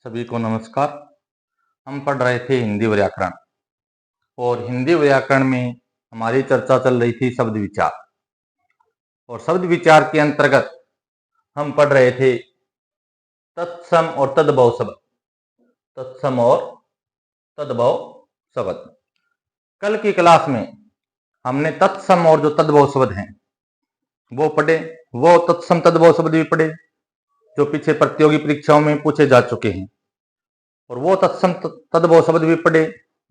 सभी को नमस्कार। हम पढ़ रहे थे हिंदी व्याकरण और हिंदी व्याकरण में हमारी चर्चा चल रही थी शब्द विचार। और शब्द विचार के अंतर्गत हम पढ़ रहे थे तत्सम और तद्भव शब्द। तत्सम और तद्भव शब्द। कल की क्लास में हमने तत्सम और जो तद्भव शब्द हैं वो पढ़े। वो तत्सम तद्भव शब्द भी पढ़े जो पीछे प्रतियोगी परीक्षाओं में पूछे जा चुके हैं, और वो तत्सम तद्भव शब्द भी पढ़े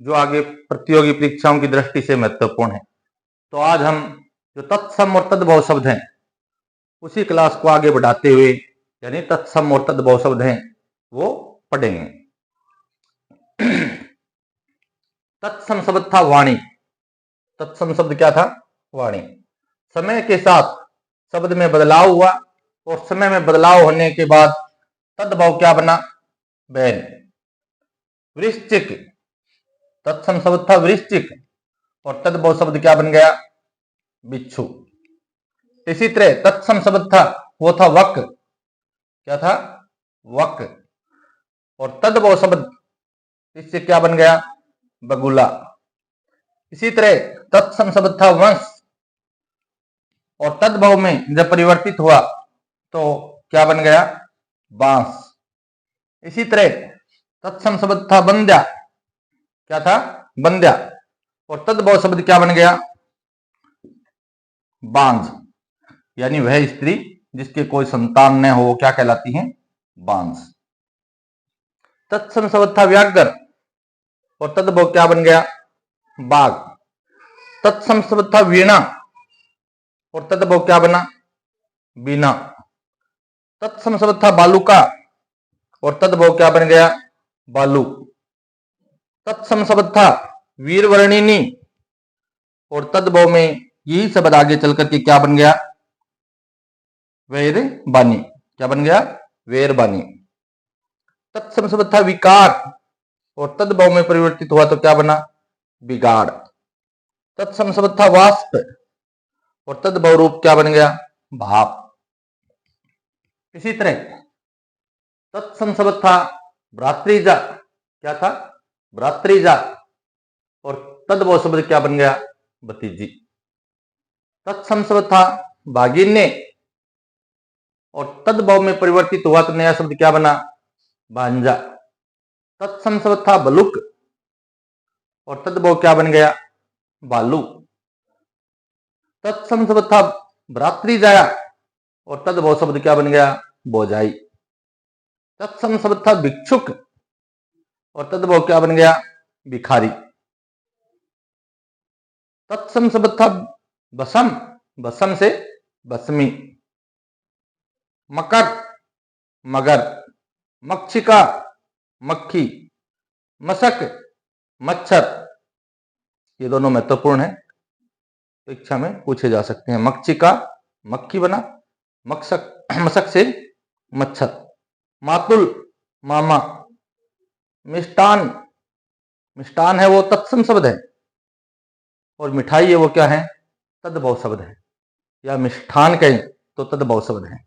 जो आगे प्रतियोगी परीक्षाओं की दृष्टि से महत्वपूर्ण है। तो आज हम जो तत्सम और तद्भव शब्द हैं उसी क्लास को आगे बढ़ाते हुए यानी तत्सम और तद्भव शब्द हैं वो पढ़ेंगे। तत्सम शब्द था वाणी। तत्सम शब्द क्या था? वाणी। समय के साथ शब्द में बदलाव हुआ और समय में बदलाव होने के बाद तद्भव क्या बना? बैल। वृश्चिक। तत्सम शब्द था वृश्चिक और तद्भव शब्द क्या बन गया? बिच्छू। इसी तरह तत्सम शब्द था वो था वक। क्या था? वक। और तद्भव शब्द इससे क्या बन गया? बगुला। इसी तरह तत्सम शब्द था वंश और तद्भव में जब परिवर्तित हुआ तो क्या बन गया? बांस। इसी तरह तत्सम शब्द था बंध्या। क्या था? बंध्या। और तद्भव शब्द क्या बन गया? बांझ। यानी वह स्त्री जिसके कोई संतान न हो वो क्या कहलाती है? बांझ। तत्सम शब्द था व्याघ्र और तद्भव क्या बन गया? बाघ। तत्सम शब्द था वीणा और तद्भव क्या बना? बीना। तत्सम शब्द था बालुका और तद्भव क्या बन गया? बालू। तत्सम शब्द था वीरवर्णिनी और तद्भव में यही शब्द आगे चल करके क्या बन गया? वेरबानी। क्या बन गया? वेरबानी। तत्सम शब्द था विकार और तद्भव में परिवर्तित हुआ तो क्या बना? बिगाड़। तत्सम शब्द था वाष्प और तद्भव रूप क्या बन गया? भाप। इसी तरह तत्सम शब्द था भ्रातृजा। क्या था? भ्रातृजा। और तद्भव शब्द क्या बन गया? भतीजी। तत्सम शब्द था भागिन्य और तद्भव में परिवर्तित हुआ तो नया शब्द क्या बना? भांजा। तत्सम शब्द था बलुक और तद्भव क्या बन गया? बालू। तत्सम शब्द था भ्रातृजाया और तद्भव शब्द क्या बन गया? बोझाई। तत्सम शब्द था भिक्षुक और तद्भव क्या बन गया? भिखारी। तत्सम शब्द था बसम। बसम से बसमी। मकर मगर। मक्षिका मक्खी। मशक मच्छर। ये दोनों महत्वपूर्ण है, परीक्षा में पूछे जा सकते हैं। मक्षिका मक्खी बना, मशक से मच्छर। मातुल मामा। मिष्टान। मिष्टान है वो तत्सम शब्द है और मिठाई है वो क्या है? तद्भव शब्द है। या मिष्ठान कहें तो तद्भव शब्द है।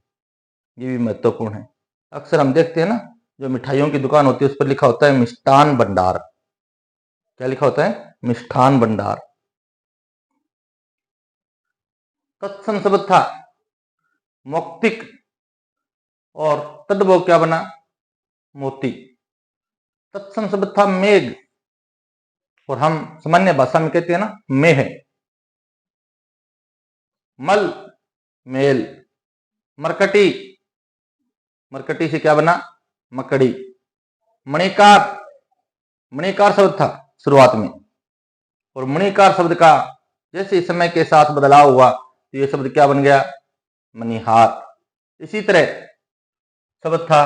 ये भी महत्वपूर्ण है। अक्सर हम देखते हैं ना, जो मिठाइयों की दुकान होती है उस पर लिखा होता है मिष्ठान भंडार। क्या लिखा होता है? मिष्ठान भंडार। तत्सम शब्द था मौक्तिक और तद्भव क्या बना? मोती। तत्सम शब्द था मेघ और हम सामान्य भाषा में कहते हैं ना मेह। मल मेल। मरकटी। मरकटी से क्या बना? मकड़ी। मणिकार। मणिकार शब्द था शुरुआत में और मणिकार शब्द का जैसे समय के साथ बदलाव हुआ तो यह शब्द क्या बन गया? मणिहार। इसी तरह शब्द था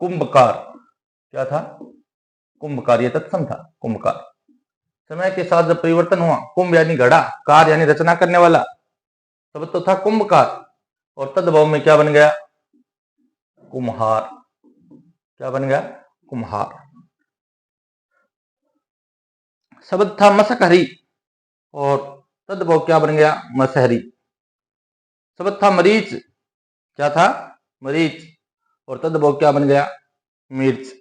कुंभकार। क्या था? कुंभकार। यह तत्सम था कुंभकार। समय के साथ जब परिवर्तन हुआ, कुंभ यानी घड़ा, कार यानी रचना करने वाला, शब्द तो था कुंभकार और तद्भव में क्या बन गया? कुम्हार। क्या बन गया? कुम्हार। शब्द था मशकहरी और तद्भव क्या बन गया? मशहरी। शब्द था मरीच। क्या था? मरीच और तद्भव क्या बन गया? मिर्च।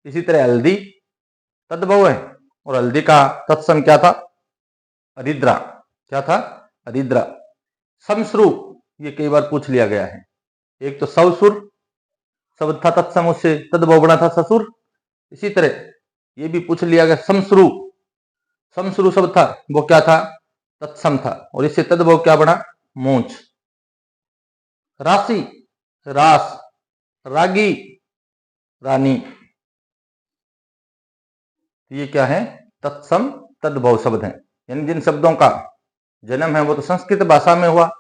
इसी तरह हल्दी तद्भव है, और हल्दी का तत्सम क्या था? हरिद्रा। क्या था? हरिद्रा। समश्रु, ये कई बार पूछ लिया गया है। एक तो सवसुर शब्द था तत्सम, उससे तद्भव बना था ससुर। इसी तरह ये भी पूछ लिया गया समश्रु। समश्रु शब्द था वो क्या था? तत्सम था, और इससे तद्भव क्या बना? मूंछ। राशि, रास, रागी, रानी। ये क्या है? तत्सम तद्भव शब्द हैं। यानी जिन शब्दों का जन्म है वो तो संस्कृत भाषा में हुआ,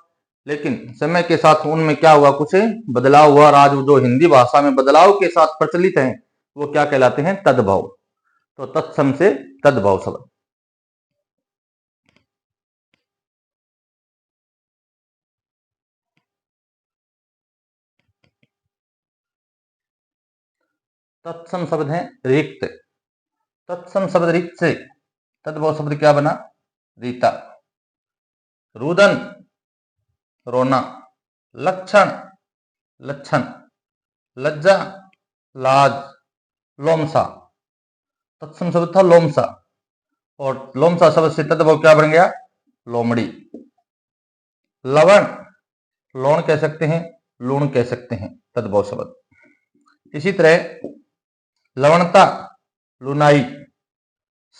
लेकिन समय के साथ उनमें क्या हुआ? कुछ बदलाव हुआ, और आज जो हिंदी भाषा में बदलाव के साथ प्रचलित हैं वो क्या कहलाते हैं? तद्भव। तो तत्सम से तद्भव शब्द। तत्सम शब्द है रिक्त। तत्सम शब्द रिक्त से तद्भव शब्द क्या बना? रीता। रुदन, रोना। लक्षण, लक्षण। लज्जा, लाज, लोमसा। तत्सम शब्द था लोमसा, और लोमसा शब्द से तद्भव क्या बन गया? लोमड़ी। लवण, लोण कह सकते हैं, लूण कह सकते हैं, तद्भव शब्द। इसी तरह लवणता, लुनाई।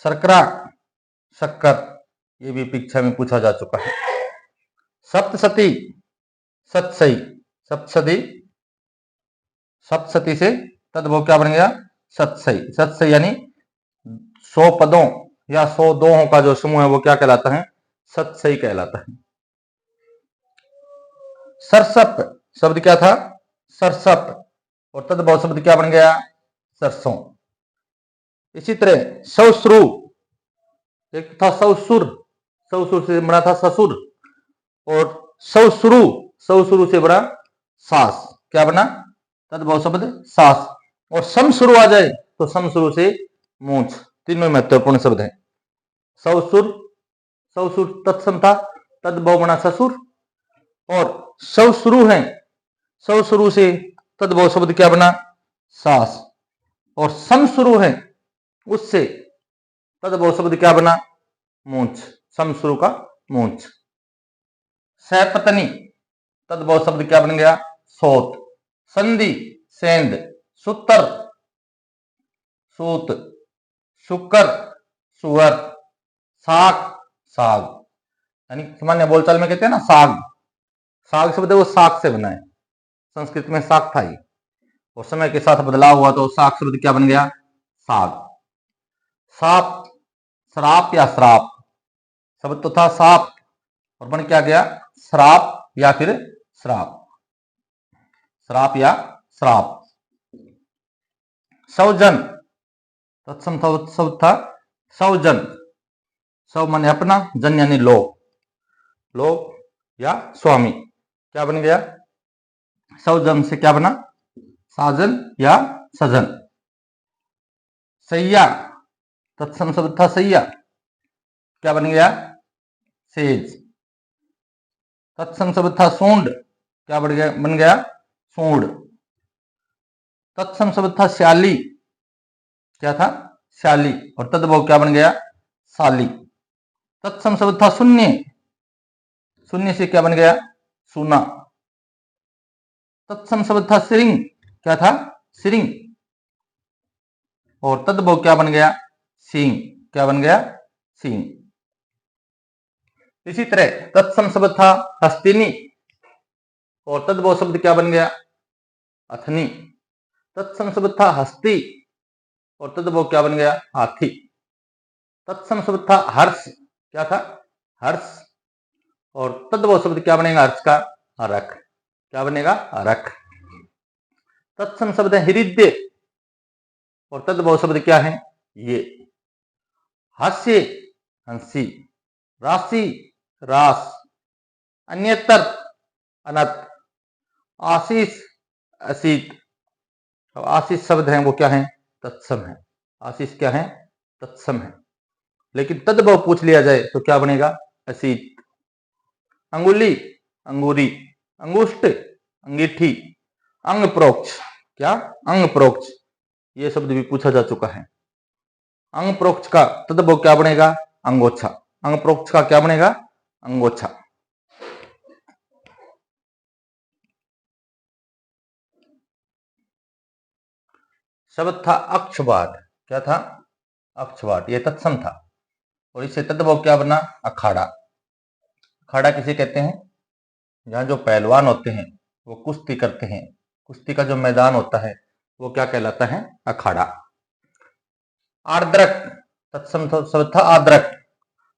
शर्करा, शक्कर। ये भी परीक्षा में पूछा जा चुका है। सप्तसती, सतसई। सप्तसती, सप्तसती से तद्भव क्या बन गया? सतसई। सतसई यानी 100 पदों या 100 दोहों का जो समूह है वो क्या कहलाता है? सतसई कहलाता है। सरसप शब्द क्या था? सरसप, और तद्भव शब्द क्या बन गया? सरसों। इसी तरह सौश्रु, एक था सौसुर, सौसुर से बना था ससुर, और सौश्रु, सौश्रु से बना सास। क्या बना? तद्भव शब्द सास। और समश्रु आ जाए तो समश्रु से मूंछ। तीनों महत्वपूर्ण शब्द हैं। सौसुर, सौसुर तत्सम था, तद्भव बना ससुर। और सौश्रु है, सौश्रु से तद्भव शब्द क्या बना? सास। और समश्रु है, उससे तद्भव शब्द क्या बना? मूंछ। समश्रु का मूंछ। सैपतनी, तद्भव शब्द क्या बन गया? सोत। संधि, सेंध। सूत्र, सूत। शुक्र, सुअर। साग, साग। यानी सामान्य बोलचाल में कहते हैं ना साग, साग शब्द है वो साग से बना है। संस्कृत में साग था ही, और समय के साथ बदलाव हुआ तो साग शब्द क्या बन गया? साग। साप, श्राप या श्राप। शब्द तो था साप, और बन क्या गया? श्राप या फिर श्राप। श्राप या श्राप। सौजन, तत्सम शब्द था सौजन। सौ माने अपना, जन यानी लोग, लोग या स्वामी। क्या बन गया? सौजन से क्या बना? साजन या सजन। सैया, तत्सम शब्द था सैया। क्या बन गया? सेज। तत्सम शब्द था सूंड। क्या बन गया? सूंड। तत्सम शब्द था श्याली। क्या था? श्याली। और तद्भव क्या बन गया? साली। तत्सम शब्द था शून्य। शून्य से क्या बन गया? सूना। तत्सम शब्द था सिरिंग। क्या था? सिरिंग। और तद्भव क्या बन गया? सींग। क्या बन गया? सींग। इसी तरह तत्सम शब्द था हस्तिनी, और तद्भव शब्द क्या बन गया? अथनी। तत्सम शब्द था हस्ती, और तद्भव क्या बन गया? हाथी। तत्सम शब्द था हर्ष। क्या था? हर्ष। और तद्भव शब्द क्या बनेगा? हर्ष का? हरख। क्या बनेगा? हरख। तत्सम शब्द है हृदय, और तद्भव शब्द क्या है? ये। हास्य, हंसी। राशि, रास। अन्यतर, अनत। आशीष, असीत। अब आशीष शब्द है वो क्या है? तत्सम है। आशीष क्या है? तत्सम है। लेकिन तद्भव पूछ लिया जाए तो क्या बनेगा? असीत। अंगुली, अंगूरी। अंगुष्ठ, अंगीठी। अंग प्रोक्ष। क्या? अंग प्रोक्ष। ये शब्द भी पूछा जा चुका है। अंग प्रोक्ष का तद्भव क्या बनेगा? अंगोच्छा। अंग प्रोक्ष का क्या बनेगा? अंगोच्छा। शब्द था अक्षवाट। क्या था? अक्षवाट। ये तत्सम था और इससे तद्भव क्या बना? अखाड़ा। अखाड़ा किसे कहते हैं? जहाँ जो पहलवान होते हैं वो कुश्ती करते हैं, कुश्ती का जो मैदान होता है वो क्या कहलाता है? अखाड़ा। आर्द्रक तत्सम शब्द था आर्द्रक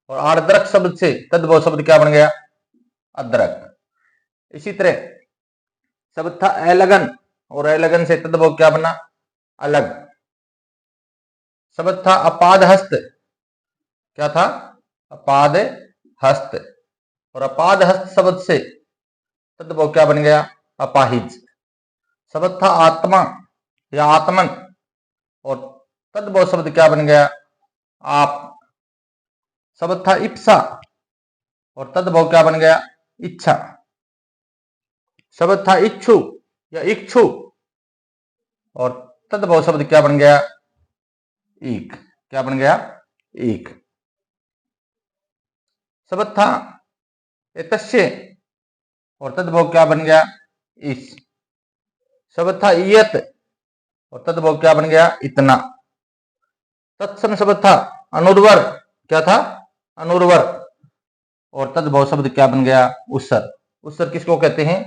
और आर्द्रक शब्द से तद्भव शब्द क्या बन गया? अद्रक। इसी तरह शब्द था एलगन और एलगन से तद्भव क्या बना? अलग। शब्द था अपाद हस्त। क्या था? अपाद हस्त और अपाद हस्त शब्द से तद्भव क्या बन गया? अपाहिज। शब्द था आत्मा या आत्मन और तद्भव शब्द क्या बन गया? आप। शब्द था इप्सा और तद्भव क्या बन गया? इच्छा। शब्द था इच्छु या इच्छु और तद्भव शब्द क्या बन गया? ईक। क्या बन गया? ईक। शब्द था एतस्य और तद्भव क्या बन गया? इस। शब्द था इयत और तद्भव क्या बन गया? इतना। तत्सम शब्द था अनुर्वर। क्या था? अनुर्वर और तद्भव शब्द क्या बन गया? उसर। उसर किसको कहते हैं?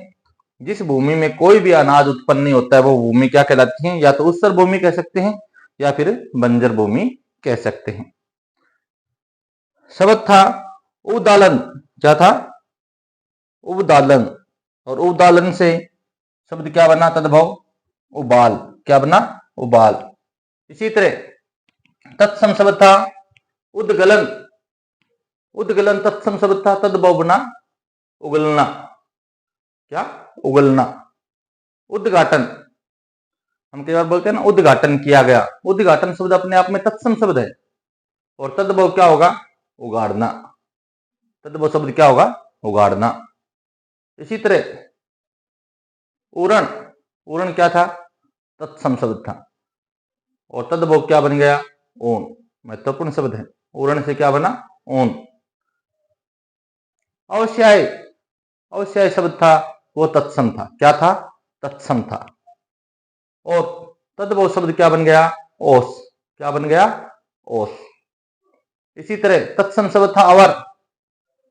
जिस भूमि में कोई भी अनाज उत्पन्न नहीं होता है वो भूमि क्या कहलाती है? या तो उसर भूमि कह सकते हैं या फिर बंजर भूमि कह सकते हैं। शब्द था उदालन। क्या था? उदालन और उदालन से शब्द क्या बना? तद्भव उबाल। क्या बना? उबाल। इसी तरह तत्सम शब्द था उद्गलन। उद्गलन तत्सम शब्द था तद्भव बना उगलना। क्या? उगलना। उद्घाटन हम कई बार बोलते हैं ना उद्घाटन किया गया। उद्घाटन शब्द अपने आप में तत्सम शब्द है और तद्भव क्या होगा? उगाड़ना। तद्भव शब्द क्या होगा? उगाड़ना। इसी तरह उरण। उरण क्या था? तत्सम शब्द था और तद्भव क्या बन गया? ऊन। महत्वपूर्ण शब्द है। उरण से क्या बना? ऊन। अवश्याय। अवश्याय शब्द था वो तत्सम था। क्या था? तत्सम था और तद्भव शब्द क्या बन गया? ओस। क्या बन गया? ओस। इसी तरह तत्सम शब्द था अवर।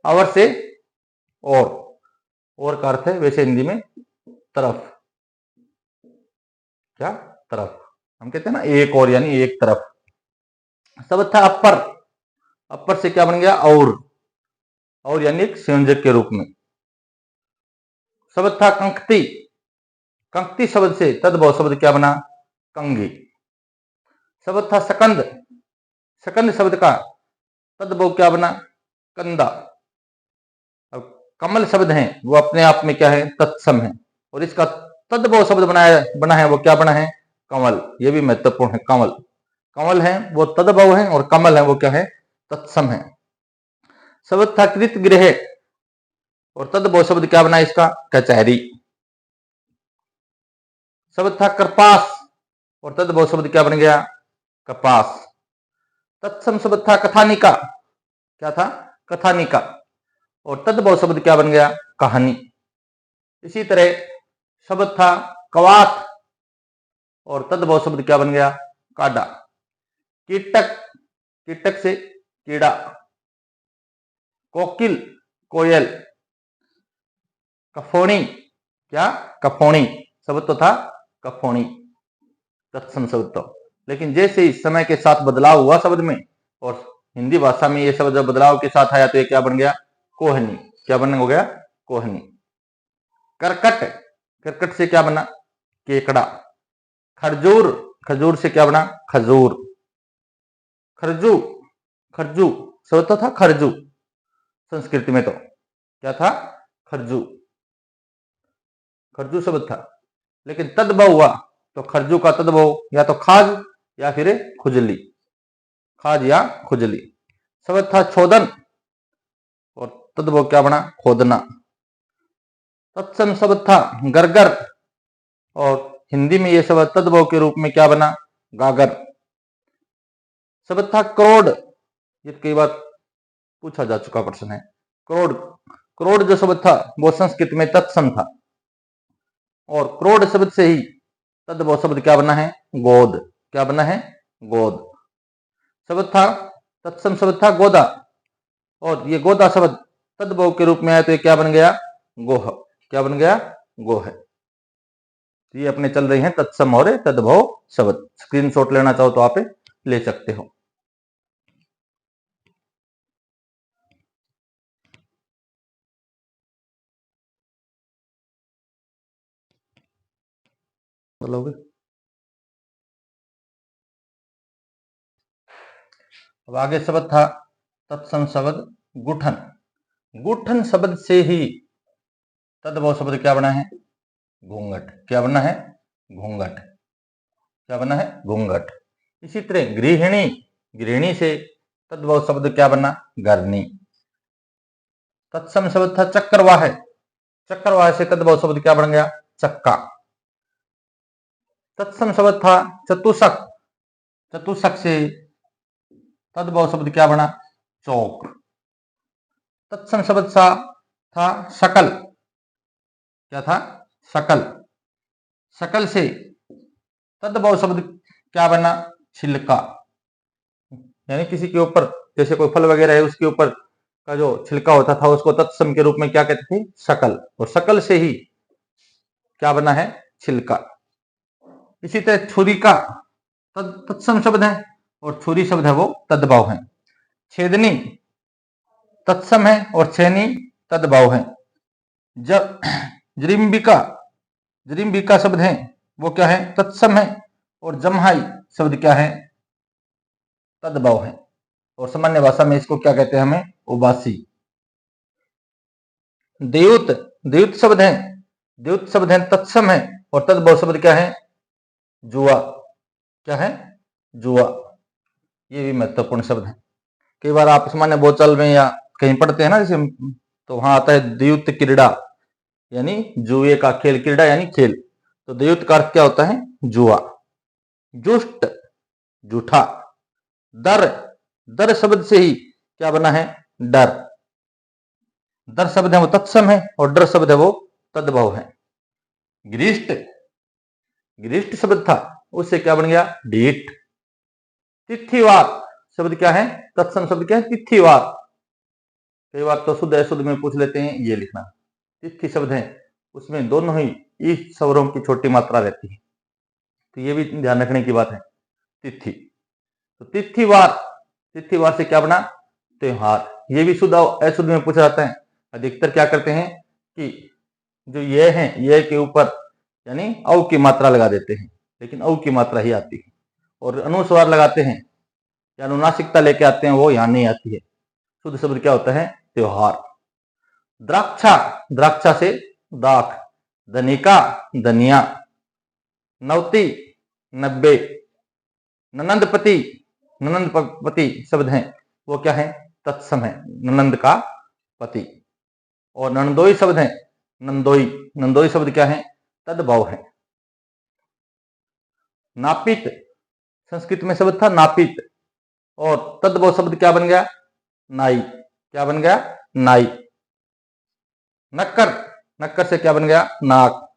अवर से और का अर्थ है वैसे हिंदी में तरफ। क्या? तरफ। हम कहते हैं ना एक और यानी एक तरफ। शब्द था अपर। अपर से क्या बन गया? और यानी एक संयोजक के रूप में। शब्द था कंक्ति। कंक्ति शब्द से तद्भव शब्द क्या बना? कंगी। शब्द था सकंद। सकंद शब्द का तद्भव क्या बना? कंदा। अब कमल शब्द है वो अपने आप में क्या है? तत्सम है और इसका तद्भव शब्द बना है वो क्या बना है? कमल। ये भी महत्वपूर्ण है। कमल। कमल है वो तद्भव है और कमल है वो क्या है? तत्सम है। शब्द था कृत गृह और तद्भव शब्द क्या बना इसका? कचहरी। शब्द था कृपास और तद्भव शब्द क्या बन गया? कपास। तत्सम शब्द था कथानिका। क्या था? कथानिका और तद्भव शब्द क्या बन गया? कहानी। इसी तरह शब्द था कवात और तद्भव शब्द क्या बन गया? काडा। कीटक। कीटक से कीड़ा। कोकिल कोयल। कफोणी। क्या? कफोणी शब्द तो था कफोणी। तत्सम शब्द तो लेकिन जैसे इस समय के साथ बदलाव हुआ शब्द में और हिंदी भाषा में ये शब्द बदलाव के साथ आया तो ये क्या बन गया? कोहनी। क्या बन हो गया? कोहनी। करकट। करकट से क्या बना? केकड़ा। खरजूर। खजूर से क्या बना? खजूर। खरजू। खरजू शब्द तो था खरजू। संस्कृति में तो क्या था? खरजू। खरजू शब्द था लेकिन तद्भव हुआ तो खरजू का तद्भव या तो खाज या फिर खुजली। खाज या खुजली। शब्द था छोदन और तद्भव क्या बना? खोदना। तत्सम शब्द था गरगर और हिंदी में यह शब्द तद्भव के रूप में क्या बना? गागर। शब्द था करोड़, ये कई बार पूछा जा चुका प्रश्न है। करोड़, करोड़ जो शब्द था वो संस्कृत में तत्सम था, और करोड़ शब्द से ही तद्भव शब्द क्या बना है? गोद। क्या बना है? गोद। शब्द था तत्सम, शब्द था गोदा, और ये गोदा शब्द तद्भव के रूप में आया तो ये क्या बन गया? गोह। क्या बन गया? गोह। ये अपने चल रही हैं तत्सम और तद्भव शब्द। स्क्रीनशॉट लेना चाहो तो आप ले सकते हो। बोलोगे? अब आगे शब्द था तत्सम शब्द गुठन। गुठन शब्द से ही तद्भव शब्द क्या बना है? घूंघट। क्या बना है? घूंघट। क्या बना है? घूंघट। इसी तरह गृहिणी, गृहिणी से तद्भव शब्द क्या बना? घरनी। तत्सम शब्द था चक्रवाह, चक्रवाह से तद्भव शब्द क्या बन गया? चक्का। तत्सम शब्द था चतुषक, चतुषक से तद्भव शब्द क्या बना? चौक। तत्सम शब्द था शकल। क्या था? शकल। शकल से तद्भव शब्द क्या बना? छिलका। यानी किसी के ऊपर, जैसे कोई फल वगैरह है, उसके ऊपर का जो छिलका होता था उसको तत्सम के रूप में क्या कहते थे? शकल। और शकल से ही क्या बना है? छिलका। इसी तरह छुरी का तत्सम शब्द है, और छुरी शब्द है वो तद्भव है। छेदनी तत्सम है, और छेनी तद्भव है। जरिम्बिका, जरिम्बिका शब्द है वो क्या है? तत्सम है, और जम्हाई शब्द क्या है? तद्भव है। और सामान्य भाषा में इसको क्या कहते हैं? हमें उबासी। देवुत, देवुत शब्द है, देवुत शब्द है तत्सम है, और तद्भव शब्द क्या है? जुआ। क्या है? जुआ। ये भी महत्वपूर्ण शब्द है। कई बार आप सामान्य बोलचाल में या कहीं पढ़ते हैं ना, जैसे तो वहां आता है द्यूत क्रीड़ा, यानी जुए का खेल। क्रीड़ा यानी खेल, तो द्यूत का अर्थ क्या होता है? जुआ। जुष्ट, जूठा। दर, दर शब्द से ही क्या बना है? डर। दर शब्द है वो तत्सम है, और डर शब्द है वो तद्भव है। गिरिष्ट, गिरिष्ट शब्द था उससे क्या बन गया? ढीठ। तिथिवार शब्द क्या है? तत्सम शब्द क्या है? तिथिवार। कई बार तो शुद्ध अशुद्ध में पूछ लेते हैं, ये लिखना। तिथि शब्द है उसमें दोनों ही ई स्वरों की छोटी मात्रा रहती है, तो ये भी ध्यान रखने की बात है। तिथि, तो तिथिवार, तिथिवार से क्या बना? त्योहार। ये भी शुद्ध अशुद्ध में पूछा जाता है। अधिकतर क्या करते हैं कि जो ये है, ये के ऊपर यानी औ की मात्रा लगा देते हैं, लेकिन औ की मात्रा ही आती है। और अनुस्वार लगाते हैं या अनुनासिकता लेके आते हैं, वो यहां नहीं आती है। शुद्ध शब्द क्या होता है? त्योहार। द्राक्षा, द्राक्षा से दाख। धनिका, धनिया। नवती, 90। ननंदपति, ननंदपति शब्द है वो क्या है? तत्सम है, ननंद का पति। और नंदोई शब्द है, नंदोई, नंदोई शब्द क्या है? तद्भव है। नापित, संस्कृत में शब्द था नापित, और तद्भव शब्द क्या बन गया? नाई। क्या बन गया? नाई। नक्कर, नक्कर से क्या बन गया? नाक।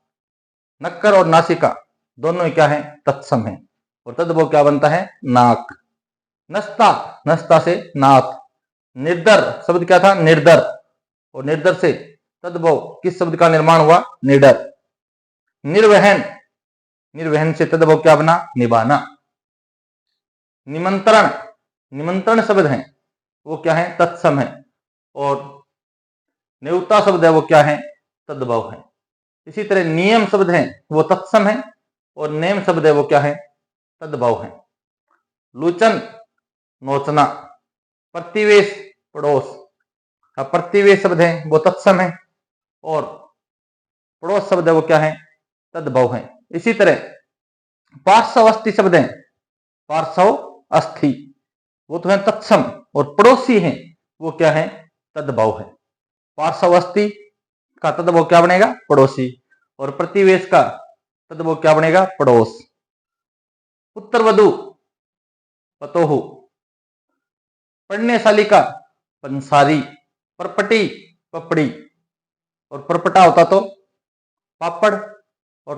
नक्कर और नासिका दोनों क्या है? तत्सम है, और तद्भव क्या बनता है? नाक। नस्ता, नस्ता से नाक। निर्दर शब्द क्या था? निर्दर, और निर्दर से तद्भव किस शब्द का निर्माण हुआ? निडर। निर्वहन, निर्वहन से तद्भव क्या बना? निभाना। निमंत्रण, निमंत्रण शब्द है वो क्या है? तत्सम है, और न्योता शब्द है वो क्या है? तद्भव है। इसी तरह नियम शब्द है वो तत्सम है, और नेम शब्द है वो क्या है? तद्भव है। लूचन, नोचना। प्रतिवेश, पड़ोस। अब प्रतिवेश शब्द है वो तत्सम है, और पड़ोस शब्द है वो क्या है? तद्भव है। इसी तरह पार्श्व अस्थि शब्द है, पार्श्व अस्थि वो तो है तत्सम, और पड़ोसी है वो क्या है? तद्भव है। पार्श्व अस्थि का तद्भव क्या बनेगा? पड़ोसी। और प्रतिवेश का तद्भव क्या बनेगा? पड़ोस। पुत्रवधू पतोहू, पढ़नेशाली का पंसारी, परपटी पपड़ी, और परपटा होता तो पापड़, और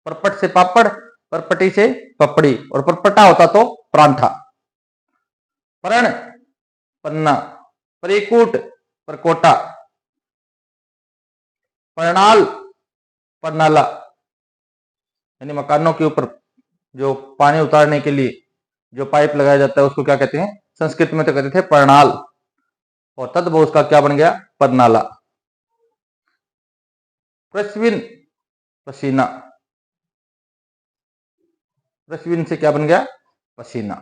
परपट से पापड़, परपटी से पपड़ी, और परपटा होता तो परांठा। परण पन्ना, परिकूट परकोटा, परनाल परनाला, यानी मकानों के ऊपर जो पानी उतारने के लिए जो पाइप लगाया जाता है उसको क्या कहते हैं? संस्कृत में तो कहते थे परनाल, और तद्भव उसका क्या बन गया? परनाला। प्रश्विन पसीना, प्रश्विन से क्या बन गया? पसीना।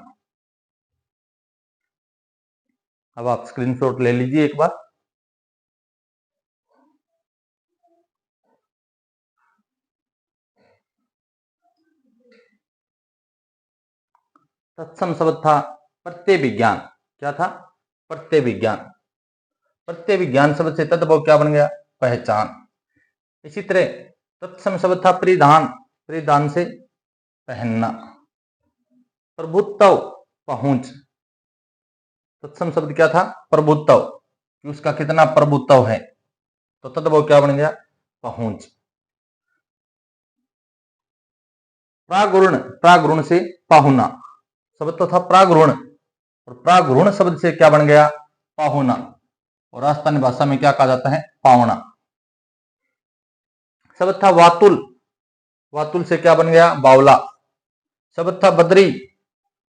अब आप स्क्रीनशॉट ले लीजिए एक बार। तत्सम शब्द था प्रत्यय विज्ञान। क्या था? प्रत्यय विज्ञान। प्रत्यय विज्ञान शब्द से तद्भव क्या बन गया? पहचान। इसी तरह तत्सम शब्द था परिधान, परिधान से पहनना। प्रभुत्व पहुंच, तत्सम शब्द क्या था? प्रभुत्व, कि उसका कितना प्रभुत्व है, तो तद्भव क्या बन गया? पहुंच। प्रागुण, प्रागुण से पाहुना, शब्द तो था प्रागुण, और प्रागुण शब्द से क्या बन गया? पाहुना, और राजस्थानी भाषा में क्या कहा जाता है? पावना। शब्द था वातुल, वातुल से क्या बन गया? बावला। शब्द था बद्री,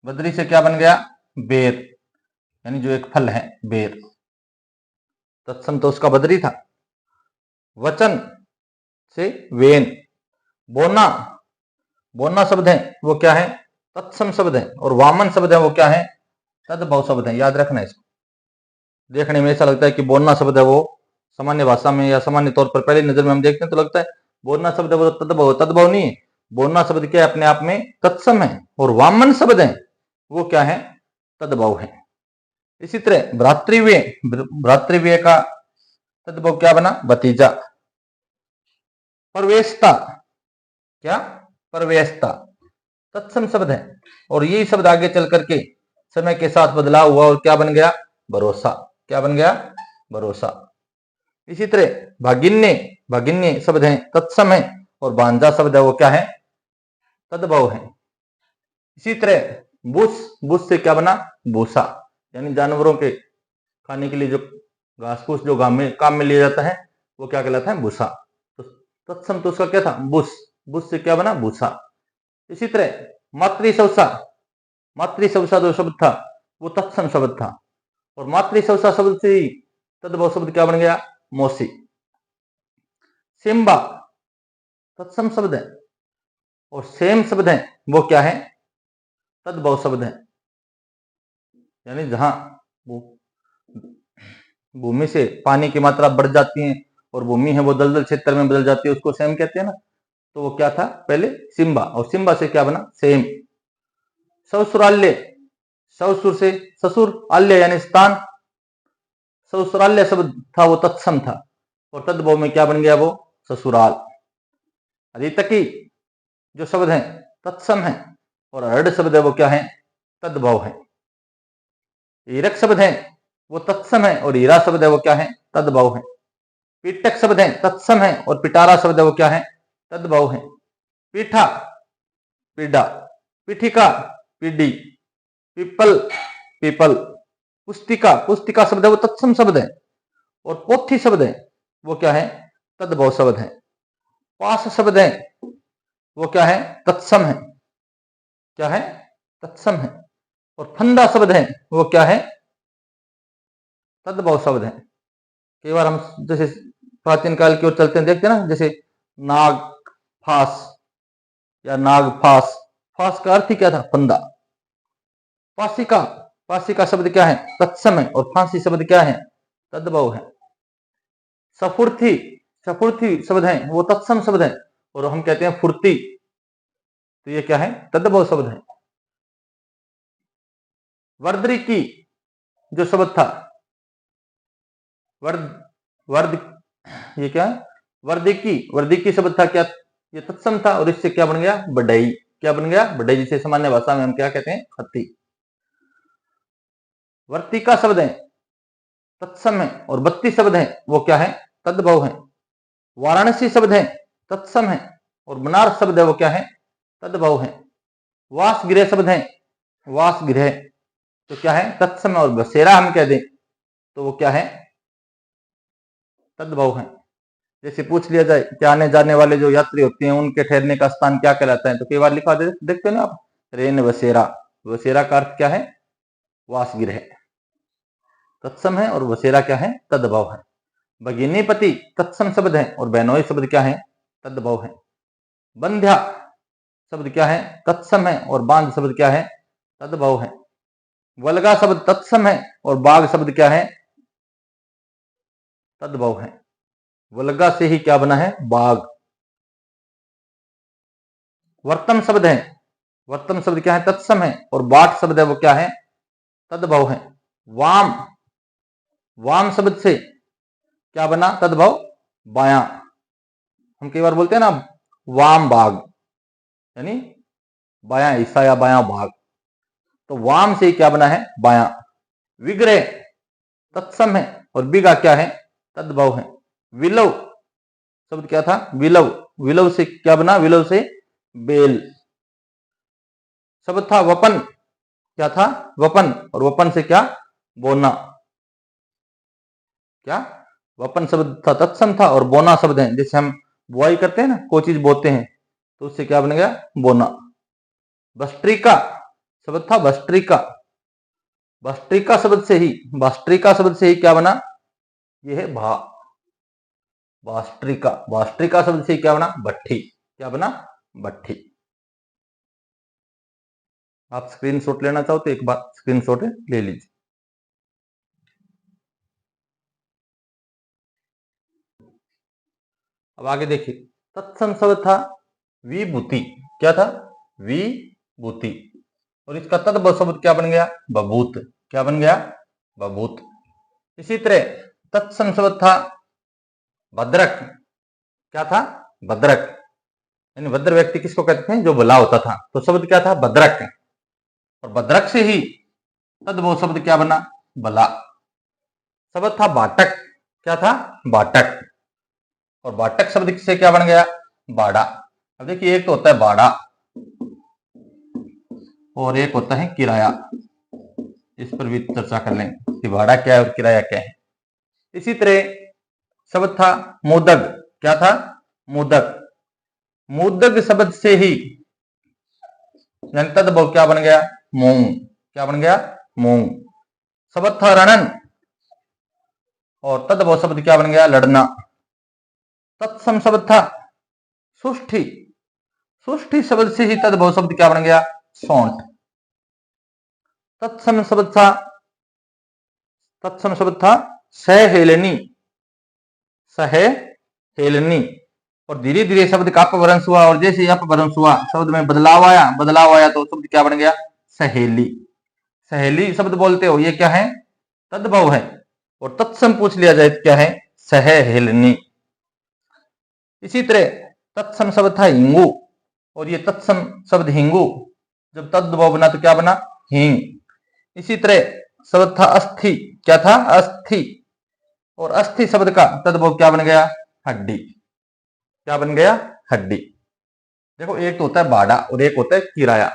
बद्री से क्या बन गया? बेर, यानी जो एक फल है बेर। तत्सम तो उसका बद्री था। वचन से वेन, बोना, बोना शब्द है वो क्या है? तत्सम शब्द है। और वामन शब्द है वो क्या है? तद्भव शब्द है। याद रखना इसको। देखने में ऐसा लगता है कि बोलना शब्द है वो सामान्य भाषा में या सामान्य तौर पर पहली नजर में हम देखते हैं तो लगता है बोलना शब्द है वो तद्भव, तद्भव नहीं है। बोलना शब्द क्या है? अपने आप में तत्सम है। और वामन शब्द है वो क्या है? तद्भव है। इसी तरह भ्रातृव्य, भ्रातृव्य का तद्भव क्या बना? भतीजा। परवेशता, क्या? परवेशता तत्सम शब्द है, और यही शब्द आगे चल करके समय के साथ बदलाव हुआ और क्या बन गया? भरोसा। क्या बन गया? भरोसा। इसी तरह भागिन्य, भागिन्य शब्द है तत्सम है, और भांजा शब्द है वो क्या है? तद्भव है। इसी तरह बुस, बुस से क्या बना? भूसा, यानी जानवरों के खाने के लिए जो घास फूस जो काम में लिया जाता है वो क्या कहलाता है? भूसा। तो तत्सम तो उसका क्या था? बुस, बुस से क्या बना? भूसा। इसी तरह मातृसवसा, मातृसवसा जो शब्द था वो तत्सम शब्द था, और मातृसवसा शब्द से ही तद्भव शब्द क्या बन गया? मौसी। सिम्बा तत्सम शब्द है, और सेम शब्द है वो क्या है? तद्भव शब्द है। यानी जहां भूमि से पानी की मात्रा बढ़ जाती है और भूमि है वो दलदल क्षेत्र में बदल जाती है उसको सेम कहते हैं ना। तो वो क्या था? पहले सिम्बा, और सिम्बा से क्या बना? सेम। ससुराल्य, ससुर से ससुर, आल्य यानी स्थान। ससुराल्य शब्द था वो तत्सम था, और तद्भव में क्या बन गया? वो ससुराल। अधितकी जो शब्द है तत्सम है, और अर्ध शब्द है वो क्या है? तद्भव है। ईरक शब्द है वो तत्सम है, और ईरा शब्द है वो क्या है? तद्भव है। पीटक शब्द है तत्सम है, और पिटारा शब्द है वो क्या है? तद्भव है। पीठा पीडा, पीठिका पीडी, पीपल पीपल, पुस्तिका, पुस्तिका शब्द है वो तत्सम शब्द है, और पोथी शब्द है वो क्या है? तद्भव शब्द है। पास शब्द है वो क्या है? तत्सम है। क्या है? तत्सम है। और फंदा शब्द है वो क्या है? तद्भव शब्द है। कई बार हम जैसे प्राचीन काल की ओर चलते हैं देखते हैं ना, जैसे नाग फास या नाग फास, फास का अर्थ ही क्या था? फंदा। पासिका, पासिका शब्द क्या है? तत्सम है, और फांसी शब्द क्या है? तद्भव है। सफुर्थी, सफुर्थी शब्द है वो तत्सम शब्द है, और हम कहते हैं फुर्ती, तो ये क्या है? तद्भव शब्द है। वर्द्री की जो शब्द था वर्द, वर्द, ये क्या है? वर्दिकी, वर्दिकी शब्द था क्या? ये तत्सम था, और इससे क्या बन गया? बढ़ई। क्या बन गया, बढ़ई, जिसे सामान्य भाषा में हम क्या कहते हैं, खत्ती। वर्तिका शब्द है तत्सम है, और बत्ती शब्द है वो क्या है, तद्भव है। वाराणसी शब्द है तत्सम है, और बनारस शब्द है वो क्या है, तद्भव है। वासगृह शब्द है, वासगृह तो क्या है, तत्सम है, और बसेरा हम कह दें तो वो क्या है, तद्भव है। जैसे पूछ लिया जाए कि आने जाने वाले जो यात्री होते हैं उनके ठहरने का स्थान क्या कहलाता है, तो कई बार लिखा देखते हो ना आप, रेन बसेरा। बसेरा का अर्थ क्या है, वासगृह, तत्सम है, और बसेरा क्या है, तद्भव है। भगिनीपति तत्सम शब्द है, और बहनोई शब्द क्या है, तद्भव है। बंध्या शब्द क्या है, तत्सम है, और बांध शब्द क्या है, तद्भव है। वल्गा शब्द तत्सम है, और बाघ शब्द क्या है, तद्भव है। वल्गा से ही क्या बना है, बाघ। वर्तम शब्द है, वर्तम शब्द क्या है, तत्सम है, और बाट शब्द है वो क्या है, तद्भव है। वाम, वाम शब्द से क्या बना, तद्भव, बायां। हम कई बार बोलते हैं ना वाम बाघ, यानी बायां हिस्सा या बायां भाग, तो वाम से क्या बना है, बायां। विग्रह तत्सम है, और बिगा क्या है, तद्भव है। विलव शब्द क्या था, विलव, विलव से क्या बना, विलव से बेल। शब्द था वपन, क्या था, वपन, और वपन से क्या, बोना। क्या, वपन शब्द था तत्सम था, और बोना शब्द है, जैसे हम बुआई करते हैं ना, कोई चीज बोते हैं तो उससे क्या बन गया, बोना। भस्त्रिका शब्द था भस्त्रिका, भस्त्रिका शब्द से ही, भस्त्रिका शब्द से ही क्या बना, यह है भा, भास्त्रिका, भास्त्रिका शब्द से क्या बना, भट्ठी, क्या बना, भट्ठी। आप स्क्रीनशॉट लेना चाहो तो एक बार स्क्रीनशॉट ले लीजिए। अब आगे देखिए, तत्सम शब्द था विभूति, क्या था, विभूति, और इसका तद्भव शब्द क्या बन गया, बभूत, क्या बन गया, बभूत। इसी तरह तत्सम शब्द था भद्रक, क्या था, भद्रक, यानी भद्र व्यक्ति किसको कहते हैं, जो भला होता था, तो शब्द क्या था, भद्रक, और भद्रक से ही तद्भव शब्द क्या बना, भला। शब्द था बाटक, क्या था, बाटक, और बाटक शब्द से क्या बन गया, बाड़ा। अब देखिए, एक तो होता है बाड़ा और एक होता है किराया, इस पर भी चर्चा कर लेंगे कि भाड़ा क्या है और किराया क्या है। इसी तरह शब्द था मोदक, क्या था, मोदक, मोदक शब्द से ही तद्भव क्या बन गया, मूंग, क्या बन गया, मूंग। शब्द था रणन, और तद्भव शब्द क्या बन गया, लड़ना। तत्सम शब्द था सुष्ठी, सुष्ठी शब्द से ही तद्भव शब्द क्या बन गया, सौंठ। तत्सम शब्द था, तत्सम शब्द था सहेलनी, सहेलनी, और धीरे धीरे शब्द का अपभ्रंश हुआ, और जैसे अपभ्रंश हुआ शब्द में बदलाव आया, बदलाव आया तो शब्द क्या बन गया, सहेली। सहेली शब्द बोलते हो, ये क्या है, तद्भव है, और तत्सम पूछ लिया जाए तो क्या है, सहेलनी। इसी तरह तत्सम शब्द था हिंगू, और ये तत्सम शब्द हिंगू, जब तद्भव बना तो क्या बना, हिंग। इसी तरह शब्द था अस्थि, क्या था, अस्थि, और अस्थि शब्द का तद्भव क्या बन गया, हड्डी, क्या बन गया, हड्डी। देखो, एक तो होता है भाड़ा और एक होता है किराया।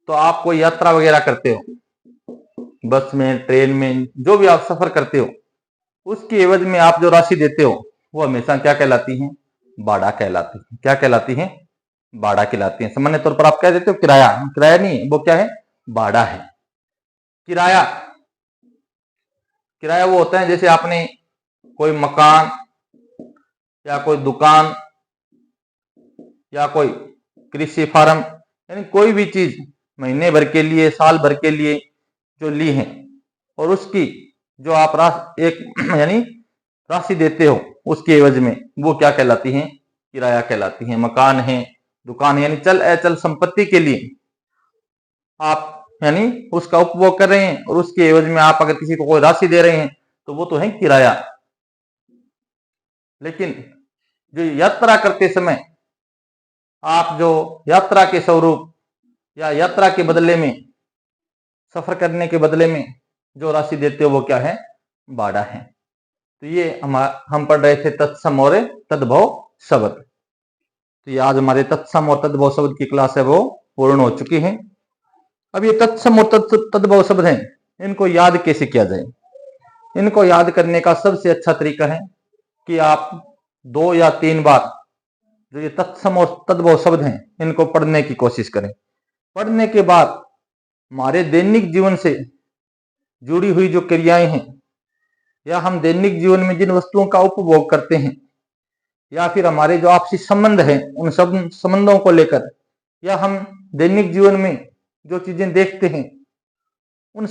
तो आप कोई यात्रा वगैरह करते हो, बस में, ट्रेन में, जो भी आप सफर करते हो, उसकी एवज में आप जो राशि देते हो वो हमेशा क्या कहलाती है, भाड़ा कहलाती है। क्या कहलाती है, भाड़ा कहलाती है। सामान्य तौर पर आप कह देते हो किराया, किराया नहीं, वो क्या है, भाड़ा है। किराया, किराया वो होता है जैसे आपने कोई मकान या कोई दुकान या कोई कृषि फार्म, यानी कोई भी चीज महीने भर के लिए, साल भर के लिए जो ली है, और उसकी जो आप एक यानी राशि देते हो उसके एवज में, वो क्या कहलाती है, किराया कहलाती है। मकान है, दुकान है, यानी चल अचल संपत्ति के लिए आप यानी उसका उपभोग कर रहे हैं, और उसके एवज में आप अगर किसी को कोई राशि दे रहे हैं तो वो तो है किराया। लेकिन जो यात्रा करते समय आप जो यात्रा के स्वरूप या यात्रा के बदले में, सफर करने के बदले में जो राशि देते हो वो क्या है? भाड़ा है। तो ये हम पढ़ रहे थे तत्सम और तद्भव शब्द। तो ये आज हमारे तत्सम और तद्भव शब्द की क्लास है वो पूर्ण हो चुकी है। अब ये तत्सम और तद्भव शब्द हैं, इनको याद कैसे किया जाए? इनको याद करने का सबसे अच्छा तरीका है कि आप 2 या 3 बार जो ये तत्सम और तद्भव शब्द हैं इनको पढ़ने की कोशिश करें। पढ़ने के बाद हमारे दैनिक जीवन से जुड़ी हुई जो क्रियाएं हैं, या हम दैनिक जीवन में जिन वस्तुओं का उपभोग करते हैं, या फिर हमारे जो आपसी संबंध हैं उन सब संबंधों को लेकर, या हम दैनिक जीवन में जो चीजें देखते हैं उन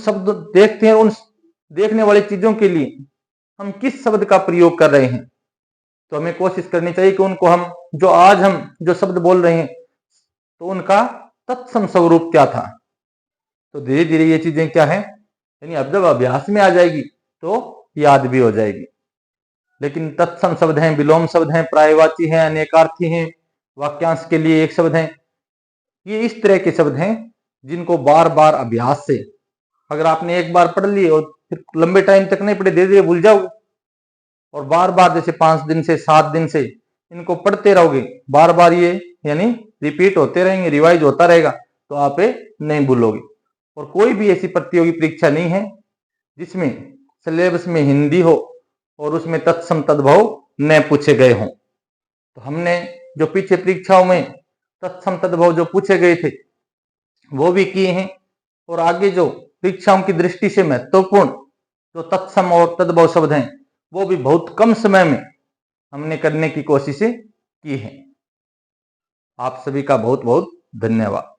देखने वाली चीजों के लिए हम किस शब्द का प्रयोग कर रहे हैं, तो हमें कोशिश करनी चाहिए कि उनको हम जो शब्द बोल रहे हैं तो उनका तत्सम स्वरूप क्या था। तो धीरे धीरे ये चीजें क्या है, यानी अब जब अभ्यास में आ जाएगी तो याद भी हो जाएगी। लेकिन तत्सम शब्द हैं, विलोम शब्द हैं, पर्यायवाची हैं, अनेकार्थी हैं, वाक्यांश के लिए एक शब्द हैं। ये इस तरह के शब्द हैं जिनको बार बार अभ्यास से, अगर आपने एक बार पढ़ लिए और फिर लंबे टाइम तक नहीं पढ़े, धीरे धीरे भूल जाओगे। और बार बार जैसे 5 दिन से 7 दिन से इनको पढ़ते रहोगे, बार बार ये यानी रिपीट होते रहेंगे, रिवाइज होता रहेगा, तो आप नहीं भूलोगे। और कोई भी ऐसी प्रतियोगी परीक्षा नहीं है जिसमें सिलेबस में हिंदी हो और उसमें तत्सम तद्भव न पूछे गए हों। तो हमने जो पीछे परीक्षाओं में तत्सम तद्भव जो पूछे गए थे वो भी किए हैं, और आगे जो परीक्षाओं की दृष्टि से महत्वपूर्ण जो तत्सम और तद्भव शब्द हैं वो भी बहुत कम समय में हमने करने की कोशिश की है। आप सभी का बहुत बहुत धन्यवाद।